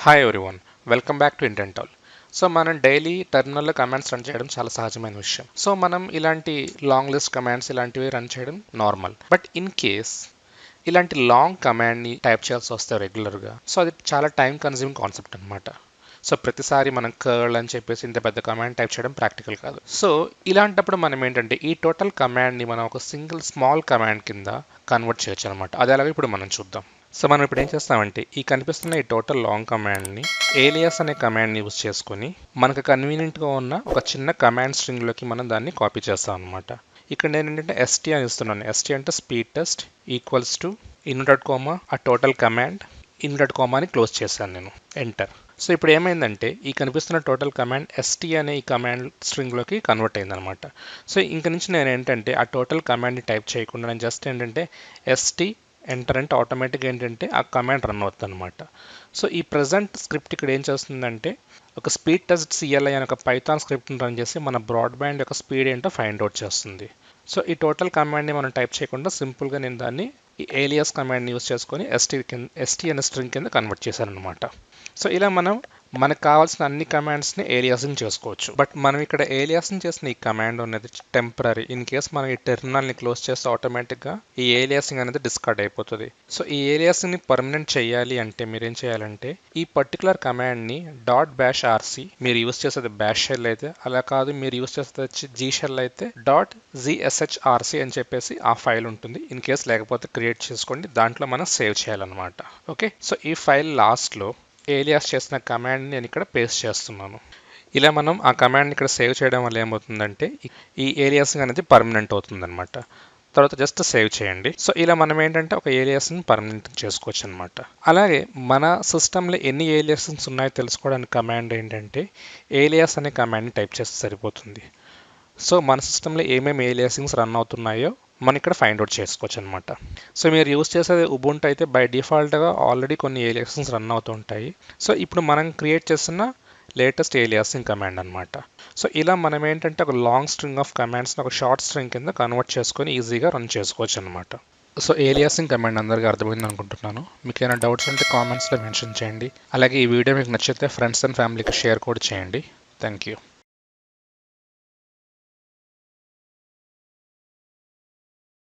Hi everyone, welcome back to intentowl. So మనం daily టెర్మినల్లో commands run చేయడం చాలా సహజమైన విషయం. సో మనం ఇలాంటి లాంగ్ లిస్ట్ కమాండ్స్ ఇలాంటివి రన్ చేయడం నార్మల్. బట్ ఇన్ కేస్ ఇలాంటి లాంగ్ కమాండ్ని టైప్ చేయాల్సి వస్తే రెగ్యులర్గా, సో అది చాలా టైం కన్జ్యూమింగ్ కాన్సెప్ట్ అనమాట. సో ప్రతిసారి మనం కర్ల్ అని చెప్పేసి ఇంత పెద్ద కమాండ్ టైప్ చేయడం ప్రాక్టికల్ కాదు. సో ఇలాంటప్పుడు మనం ఏంటంటే ఈ టోటల్ కమాండ్ని మనం ఒక సింగిల్ స్మాల్ కమాండ్ కింద కన్వర్ట్ చేయొచ్చు అనమాట. అది అలాగే ఇప్పుడు మనం చూద్దాం. సో మనం ఇప్పుడు ఏం చేస్తామంటే ఈ కనిపిస్తున్న ఈ టోటల్ లాంగ్ కమాండ్ని ఏలియాస్ అనే కమాండ్ని యూజ్ చేసుకుని మనకు కన్వీనియంట్గా ఉన్న ఒక చిన్న కమాండ్ స్ట్రింగ్లోకి మనం దాన్ని కాపీ చేస్తాం అనమాట. ఇక్కడ నేను ఏంటంటే ఎస్టీ అని ఇస్తున్నాను. ఎస్టీ అంటే speed test equals to inverted coma ఆ టోటల్ కమాండ్ ఇన్వర్టెడ్ కోమా అని క్లోజ్ చేశాను నేను, ఎంటర్. సో ఇప్పుడు ఏమైందంటే ఈ కనిపిస్తున్న టోటల్ కమాండ్ ఎస్టీ అనే ఈ కమాండ్ స్ట్రింగ్లోకి కన్వర్ట్ అయిందనమాట. సో ఇంక నుంచి నేను ఏంటంటే ఆ టోటల్ కమాండ్ని టైప్ చేయకుండా నేను జస్ట్ ఏంటంటే ఎస్టీ ఎంటర్ అంటే ఆటోమేటిక్గా ఏంటంటే ఆ కమాండ్ రన్ అవుతుంది అనమాట. సో ఈ ప్రజెంట్ స్క్రిప్ట్ ఇక్కడ ఏం చేస్తుందంటే ఒక స్పీడ్ టెస్ట్ సిఎల్ఐ అనే ఒక పైథాన్ స్క్రిప్ట్ని రన్ చేసి మన బ్రాడ్బ్యాండ్ యొక్క స్పీడ్ ఏంటో ఫైండ్ అవుట్ చేస్తుంది. సో ఈ టోటల్ కమాండ్ని మనం టైప్ చేయకుండా సింపుల్గా నేను దాన్ని ఈ ఏలియాస్ కమాండ్ని యూజ్ చేసుకొని ఎస్టీ అనే స్ట్రింగ్ కింద కన్వర్ట్ చేశాను అనమాట. సో ఇలా మనం మనకు కావాల్సిన అన్ని కమాండ్స్ని ఏలియాసింగ్ చేసుకోవచ్చు. బట్ మనం ఇక్కడ ఏలియాసింగ్ చేసిన ఈ కమాండ్ అనేది టెంపరీ. ఇన్ కేస్ మనం ఈ టెర్మినల్ని క్లోజ్ చేస్తే ఆటోమేటిక్గా ఈ ఏలియాసింగ్ అనేది డిస్కార్డ్ అయిపోతుంది. సో ఈ ఏలియాసింగ్ని పర్మనెంట్ చేయాలి అంటే మీరు ఏం చేయాలంటే ఈ పర్టికులర్ కమాండ్ని .bashrc, మీరు యూజ్ చేసేది బ్యాష్ షెల్ అయితే, అలా కాదు మీరు యూజ్ చేసేది జీ షెల్ అయితే .zshrc అని చెప్పేసి ఆ ఫైల్ ఉంటుంది. ఇన్ కేస్ లేకపోతే క్రియేట్ చేసుకోండి, దాంట్లో మనం సేవ్ చేయాలన్నమాట. ఓకే, సో ఈ ఫైల్ లాస్ట్లో ఏలియాస్ చేసిన కమాండ్ని నేను ఇక్కడ పేస్ట్ చేస్తున్నాను. ఇలా మనం ఆ కమాండ్ని ఇక్కడ సేవ్ చేయడం వల్ల ఏమవుతుందంటే ఈ ఏలియాసింగ్ అనేది పర్మనెంట్ అవుతుందన్నమాట. తర్వాత జస్ట్ సేవ్ చేయండి. సో ఇలా మనం ఏంటంటే ఒక ఏలియాస్ని పర్మనెంట్ చేసుకోవచ్చు అనమాట. అలాగే మన సిస్టంలో ఎన్ని ఏలియాసింగ్స్ ఉన్నాయో తెలుసుకోవడానికి కమాండ్ ఏంటంటే ఏలియాస్ అనే కమాండ్ని టైప్ చేస్తే సరిపోతుంది. సో మన సిస్టంలో ఏమేమి ఏలియాసింగ్స్ రన్ అవుతున్నాయో మనం ఇక్కడ ఫైండ్ అవుట్ చేసుకోవచ్చు అనమాట. సో మీరు యూస్ చేసేది ఉబుంటు అయితే బై డిఫాల్ట్గా ఆల్రెడీ కొన్ని ఏలియాసింగ్స్ రన్ అవుతుంటాయి. సో ఇప్పుడు మనం క్రియేట్ చేస్తున్న లేటెస్ట్ ఏలియాసింగ్ కమాండ్ అనమాట. సో ఇలా మనం ఏంటంటే ఒక లాంగ్ స్ట్రింగ్ ఆఫ్ కమాండ్స్ని ఒక షార్ట్ స్ట్రింగ్ కింద కన్వర్ట్ చేసుకొని ఈజీగా రన్ చేసుకోవచ్చు అనమాట. సో ఏలియాసింగ్ కమాండ్ అందరికీ అర్థమైంది అనుకుంటున్నాను. మీకు ఏమైనా డౌట్స్ ఉంటే కామెంట్స్లో మెన్షన్ చేయండి. అలాగే ఈ వీడియో మీకు నచ్చితే ఫ్రెండ్స్ అండ్ ఫ్యామిలీకి షేర్ కూడా చేయండి. Thank you.